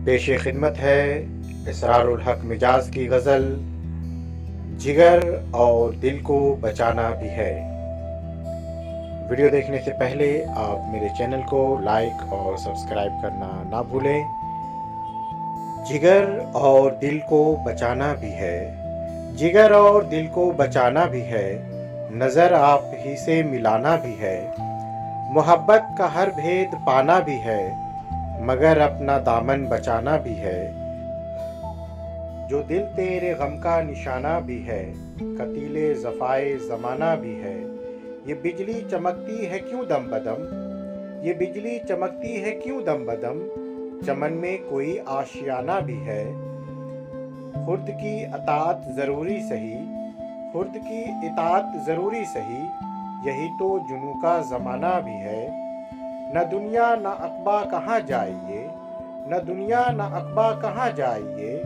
पेश खिदमत है इसरारुल हक मिजाज की गज़ल जिगर और दिल को बचाना भी है। वीडियो देखने से पहले आप मेरे चैनल को लाइक और सब्सक्राइब करना ना भूलें। जिगर और दिल को बचाना भी है, जिगर और दिल को बचाना भी है, नज़र आप ही से मिलाना भी है। मोहब्बत का हर भेद पाना भी है, मगर अपना दामन बचाना भी है। जो दिल तेरे गम का निशाना भी है, कतीले ज़फ़ाए ज़माना भी है। ये बिजली चमकती है क्यों दम बदम, ये बिजली चमकती है क्यों दम बदम, चमन में कोई आशियाना भी है। खुर्द की अतात ज़रूरी सही, खुर्द की इतात ज़रूरी सही, यही तो जुनू का ज़माना भी है। न दुनिया न अक़बा कहाँ जाइए, न दुनिया न अक़बा कहाँ जाइए,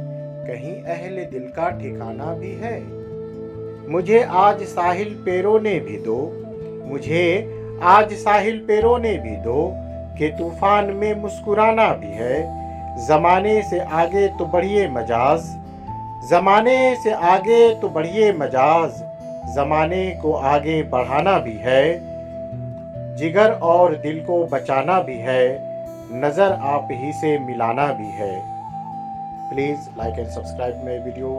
कहीं अहले दिल का ठिकाना भी है। मुझे आज साहिल पैरों ने भी दो, मुझे आज साहिल पैरों ने भी दो, कि तूफान में मुस्कुराना भी है। ज़माने से आगे तो बढ़िए मजाज, ज़माने से आगे तो बढ़िए मजाज, ज़माने को आगे बढ़ाना भी है। जिगर और दिल को बचाना भी है, नज़र आप ही से मिलाना भी है। प्लीज़ लाइक एंड सब्सक्राइब मेरे वीडियो,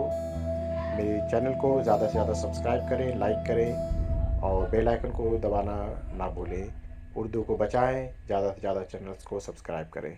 मेरे चैनल को ज़्यादा से ज़्यादा सब्सक्राइब करें, लाइक करें और बेल आइकन को दबाना ना भूलें। उर्दू को बचाएं, ज़्यादा से ज़्यादा चैनल्स को सब्सक्राइब करें।